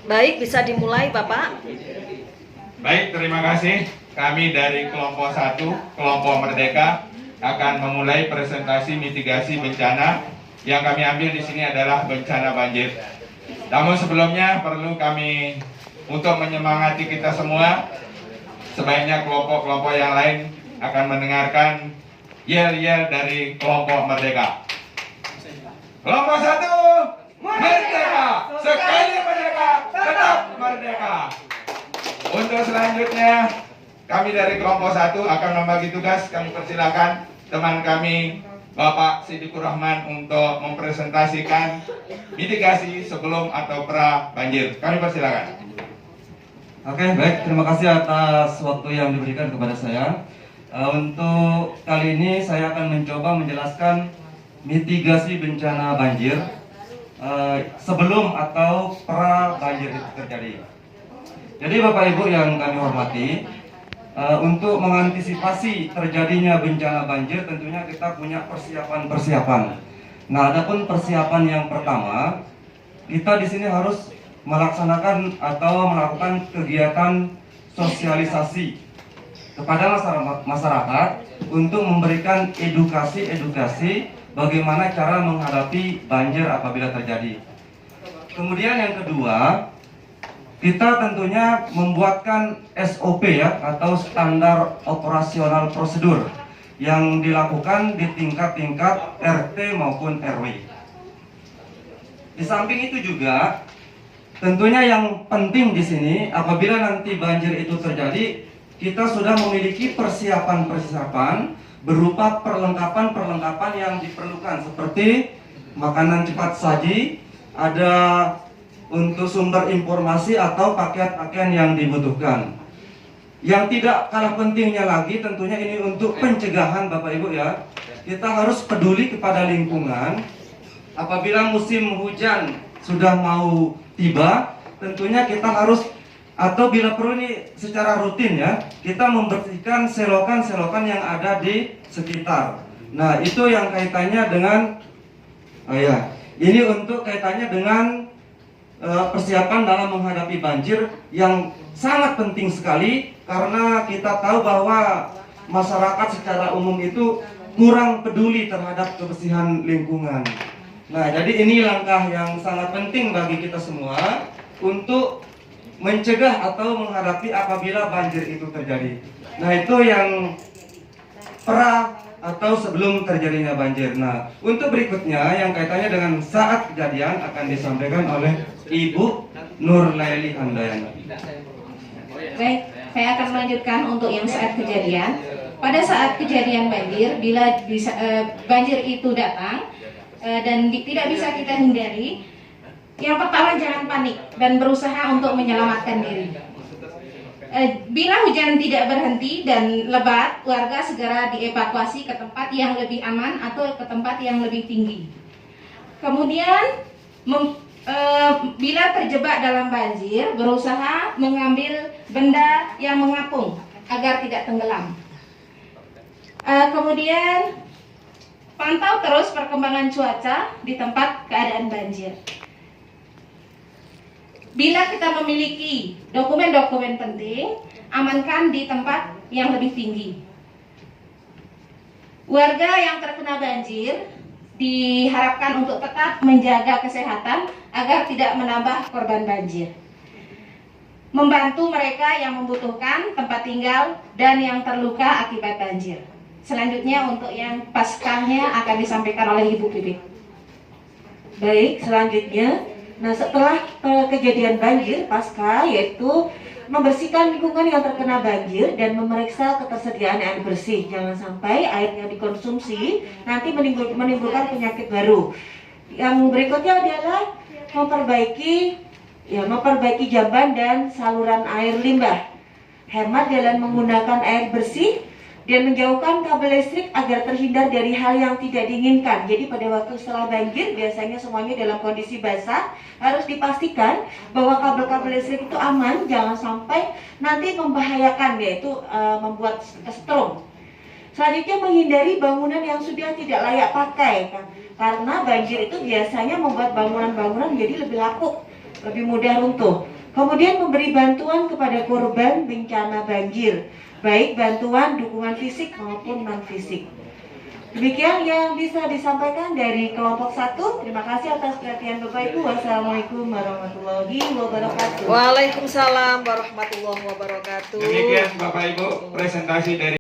Baik, bisa dimulai Bapak. Baik, terima kasih. Kami dari kelompok 1, kelompok Merdeka, akan memulai presentasi mitigasi bencana. Yang kami ambil di sini adalah bencana banjir. Namun sebelumnya perlu kami untuk menyemangati kita semua, sebaiknya kelompok-kelompok yang lain akan mendengarkan yel-yel dari kelompok Merdeka. Kelompok 1, Merdeka! Sekali merdeka, tetap merdeka! Untuk selanjutnya, kami dari kelompok 1 akan membagi tugas. Kami persilakan teman kami Bapak Sidikur Rahman untuk mempresentasikan mitigasi sebelum atau pra banjir. Kami persilakan. Oke, baik. Terima kasih atas waktu yang diberikan kepada saya. Untuk kali ini saya akan mencoba menjelaskan mitigasi bencana banjir sebelum atau pra banjir itu terjadi. Jadi Bapak Ibu yang kami hormati, untuk mengantisipasi terjadinya bencana banjir tentunya kita punya persiapan-persiapan. Nah, adapun persiapan yang pertama, kita di sini harus melaksanakan atau melakukan kegiatan sosialisasi kepada masyarakat untuk memberikan edukasi bagaimana cara menghadapi banjir apabila terjadi. Kemudian yang kedua, kita tentunya membuatkan SOP ya, atau standar operasional prosedur yang dilakukan di tingkat-tingkat RT maupun RW. Di samping itu juga tentunya yang penting di sini, apabila nanti banjir itu terjadi, kita sudah memiliki persiapan-persiapan berupa perlengkapan-perlengkapan yang diperlukan, seperti makanan cepat saji, ada untuk sumber informasi atau pakaian-pakaian yang dibutuhkan. Yang tidak kalah pentingnya lagi tentunya ini untuk pencegahan Bapak Ibu ya. Kita harus peduli kepada lingkungan. Apabila musim hujan sudah mau tiba, tentunya kita harus, atau bila perlu ini secara rutin ya, kita membersihkan selokan-selokan yang ada di sekitar. Nah, itu yang kaitannya dengan ini untuk kaitannya dengan persiapan dalam menghadapi banjir yang sangat penting sekali, karena kita tahu bahwa masyarakat secara umum itu kurang peduli terhadap kebersihan lingkungan. Nah, jadi ini langkah yang sangat penting bagi kita semua untuk mencegah atau menghadapi apabila banjir itu terjadi. Nah, itu yang pra atau sebelum terjadinya banjir. Nah, untuk berikutnya yang kaitannya dengan saat kejadian akan disampaikan oleh Ibu Nur Laili Handayani. Baik, saya akan melanjutkan untuk yang saat kejadian. Pada saat kejadian banjir, bila banjir itu datang dan tidak bisa kita hindari, yang pertama jangan panik dan berusaha untuk menyelamatkan diri. Bila hujan tidak berhenti dan lebat, warga segera dievakuasi ke tempat yang lebih aman atau ke tempat yang lebih tinggi. Kemudian, bila terjebak dalam banjir, berusaha mengambil benda yang mengapung agar tidak tenggelam. Kemudian, pantau terus perkembangan cuaca di tempat keadaan banjir. Bila kita memiliki dokumen-dokumen penting, amankan di tempat yang lebih tinggi. Warga yang terkena banjir diharapkan untuk tetap menjaga kesehatan agar tidak menambah korban banjir. Membantu mereka yang membutuhkan tempat tinggal dan yang terluka akibat banjir. Selanjutnya untuk yang paskahnya akan disampaikan oleh Ibu Pipit. Baik, selanjutnya. Nah, setelah kejadian banjir pasca, yaitu membersihkan lingkungan yang terkena banjir dan memeriksa ketersediaan air bersih. Jangan sampai air yang dikonsumsi nanti menimbulkan penyakit baru. Yang berikutnya adalah memperbaiki jamban dan saluran air limbah. Hemat dalam menggunakan air bersih dan menjauhkan kabel listrik agar terhindar dari hal yang tidak diinginkan. Jadi pada waktu setelah banjir biasanya semuanya dalam kondisi basah, harus dipastikan bahwa kabel-kabel listrik itu aman, jangan sampai nanti membahayakan, yaitu membuat strom. Selanjutnya menghindari bangunan yang sudah tidak layak pakai, karena banjir itu biasanya membuat bangunan-bangunan menjadi lebih lapuk, lebih mudah runtuh. Kemudian memberi bantuan kepada korban bencana banjir, baik bantuan dukungan fisik maupun non-fisik. Demikian yang bisa disampaikan dari kelompok 1. Terima kasih atas perhatian Bapak Ibu. Wassalamualaikum warahmatullahi wabarakatuh. Waalaikumsalam warahmatullahi wabarakatuh. Demikian Bapak Ibu presentasi dari